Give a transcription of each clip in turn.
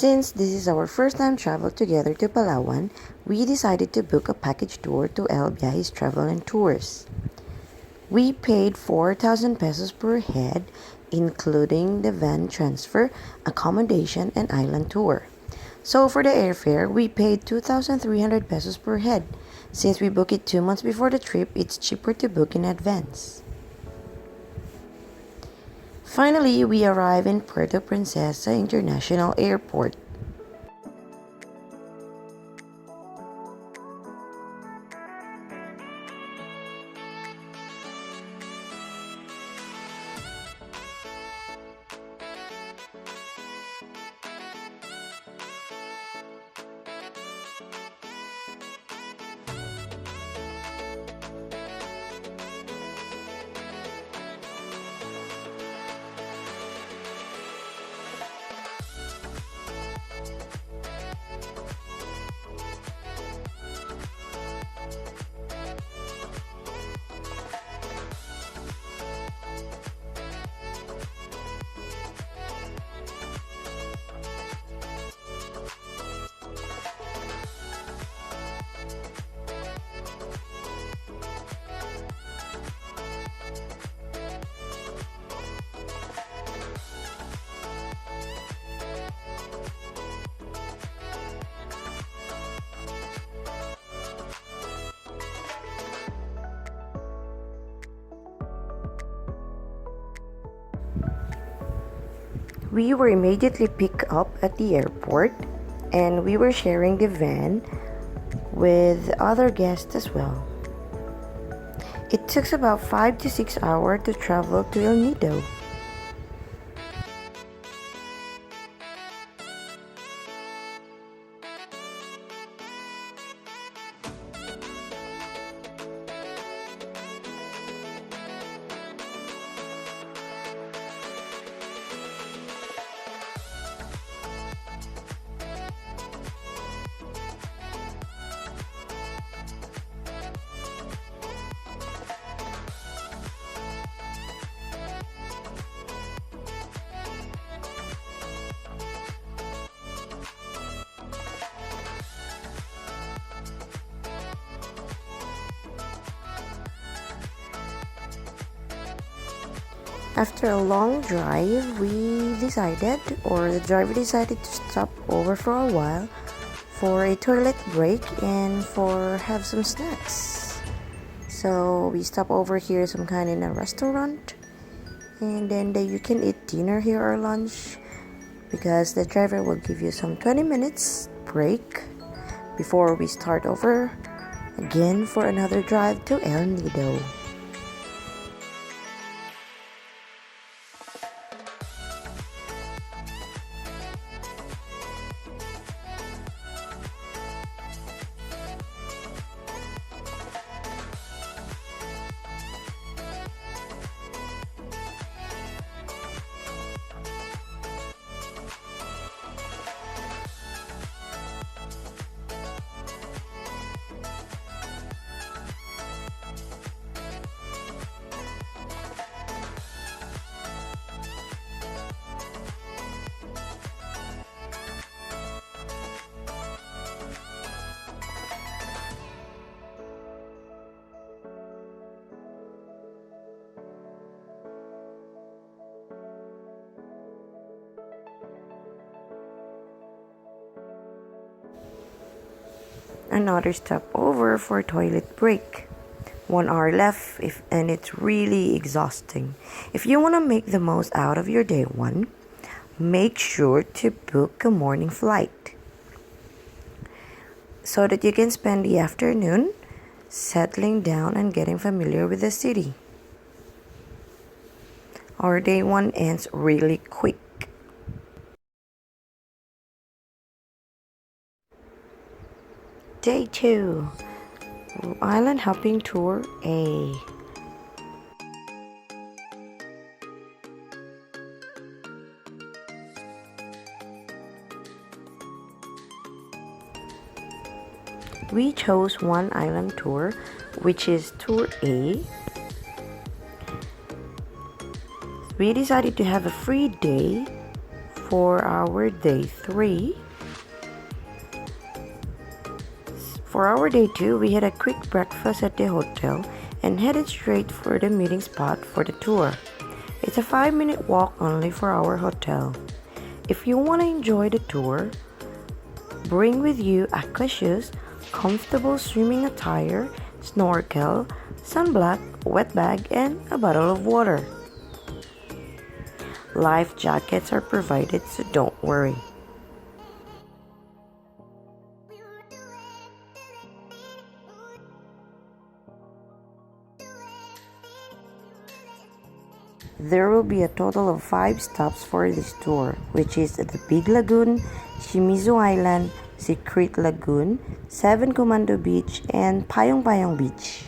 Since this is our first time travel together to Palawan, we decided to book a package tour to El Viajes Travel and Tours. We paid 4,000 pesos per head, including the van transfer, accommodation, and island tour. So for the airfare, we paid 2,300 pesos per head. Since we booked it 2 months before the trip, it's cheaper to book in advance. Finally, we arrived in Puerto Princesa International Airport. We were immediately picked up at the airport and we were sharing the van with other guests as well. It took about 5 to 6 hours to travel to El Nido. After a long drive, the driver decided to stop over for a while for a toilet break and for have some snacks. So we stop over here some kind in a restaurant, and then you can eat dinner here or lunch because the driver will give you some 20 minutes break before we start over again for another drive to El Nido. Another stopover for toilet break. 1 hour left and it's really exhausting. If you want to make the most out of your day one, make sure to book a morning flight so that you can spend the afternoon settling down and getting familiar with the city. Our day one ends really quick. Day 2, Island Hopping Tour A. We chose one island tour, which is Tour A. We decided to have a free day for our day 3. For our day 2, we had a quick breakfast at the hotel and headed straight for the meeting spot for the tour. It's a 5-minute walk only for our hotel. If you want to enjoy the tour, bring with you aqua shoes, comfortable swimming attire, snorkel, sunblock, wet bag, and a bottle of water. Life jackets are provided, so don't worry. There will be a total of 5 stops for this tour, which is the Big Lagoon, Shimizu Island, Secret Lagoon, 7 Commando Beach, and Payong Payong Beach.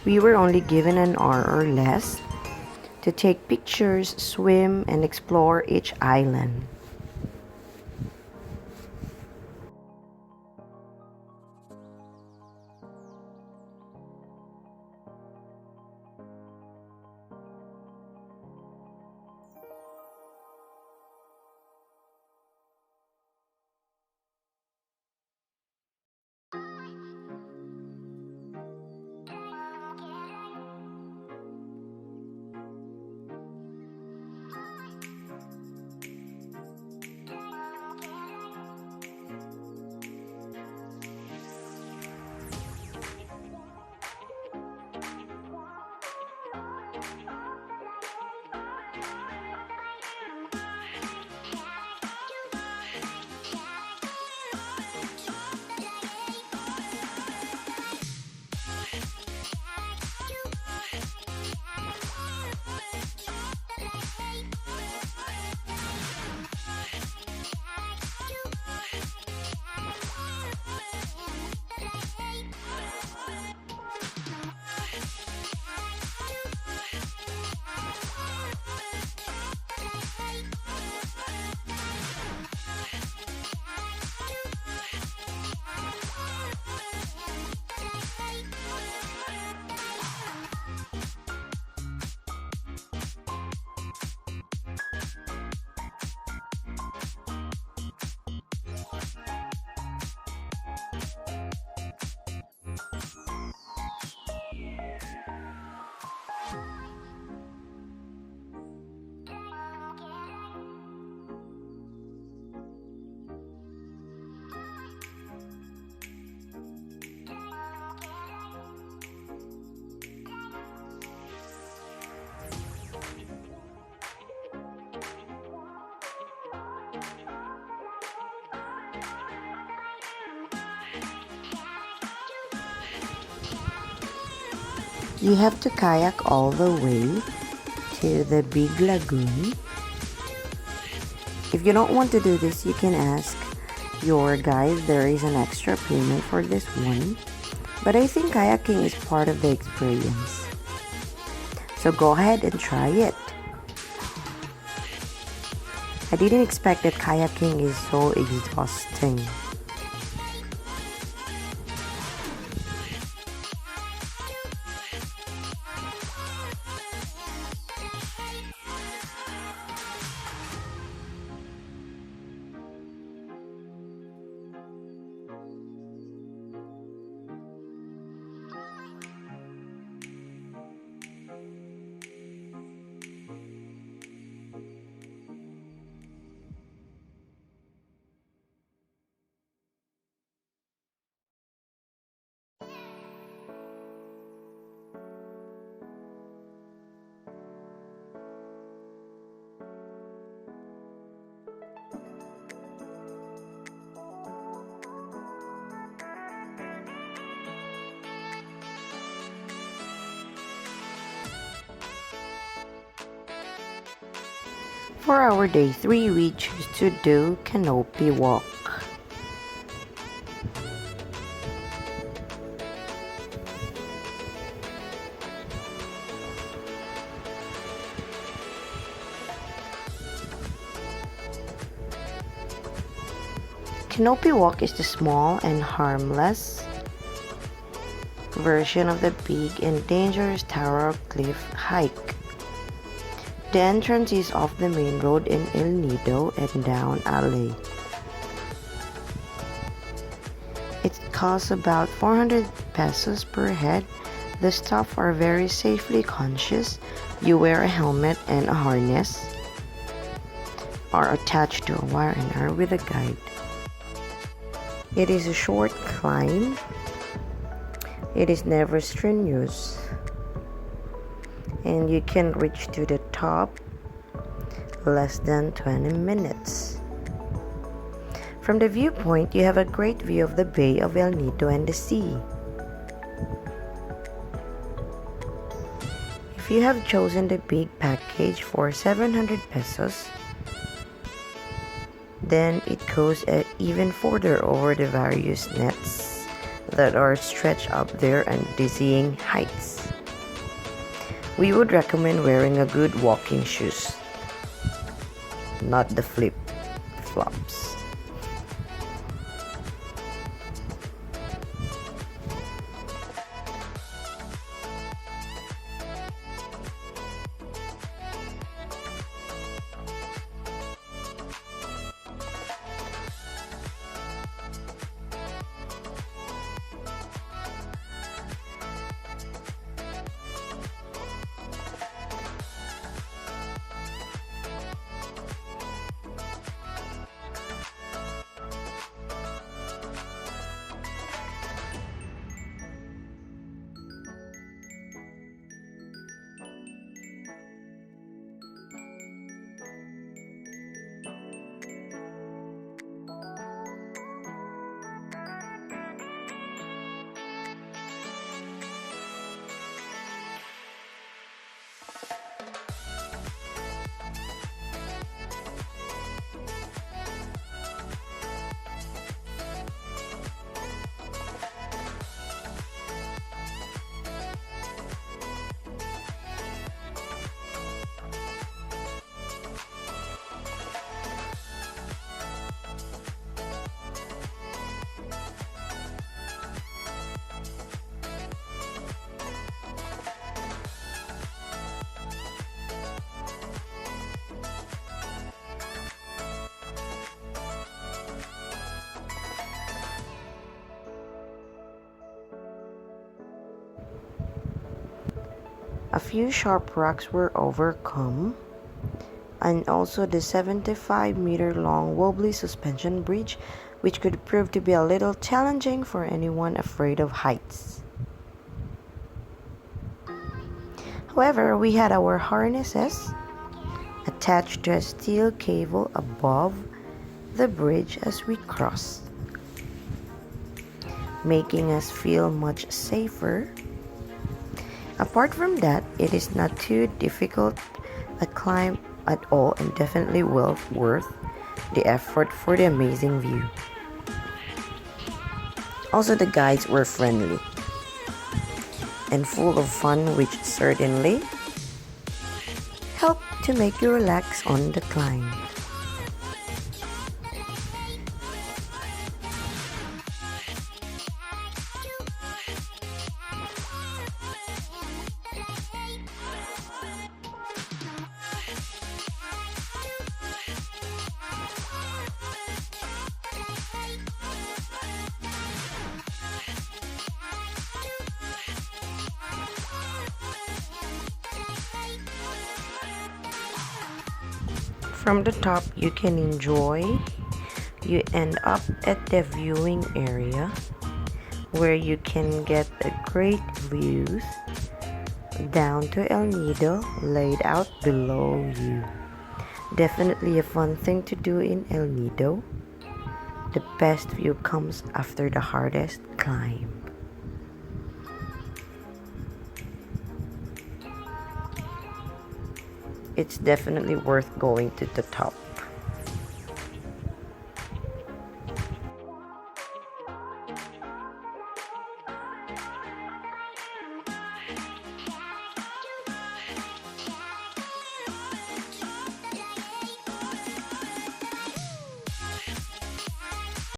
We were only given an hour or less to take pictures, swim, and explore each island. You have to kayak all the way to the Big Lagoon. If you don't want to do this, you can ask your guide. There is an extra payment for this one. But I think kayaking is part of the experience. So go ahead and try it. I didn't expect that kayaking is so exhausting. For our day 3, we choose to do Canopy walk. Canopy walk is the small and harmless version of the big and dangerous tower cliff hike. The entrance is off the main road in El Nido and down alley. It costs about 400 pesos per head. The staff are very safely conscious. You wear a helmet and a harness, are attached to a wire and are with a guide. It is a short climb. It is never strenuous, and you can reach to the top less than 20 minutes. From the viewpoint, you have a great view of the Bay of El Nido and the sea. If you have chosen the big package for 700 pesos, then it goes even further over the various nets that are stretched up there and dizzying heights. We would recommend wearing a good walking shoes, not the flip-flops. A few sharp rocks were overcome, and also the 75-meter-long wobbly suspension bridge, which could prove to be a little challenging for anyone afraid of heights. However, we had our harnesses attached to a steel cable above the bridge as we crossed, making us feel much safer. Apart from that, it is not too difficult a climb at all and definitely well worth the effort for the amazing view. Also, the guides were friendly and full of fun, which certainly helped to make you relax on the climb. From the top, you can enjoy. You end up at the viewing area where you can get a great views down to El Nido laid out below you. Definitely a fun thing to do in El Nido. The best view comes after the hardest climb. it's definitely worth going to the top.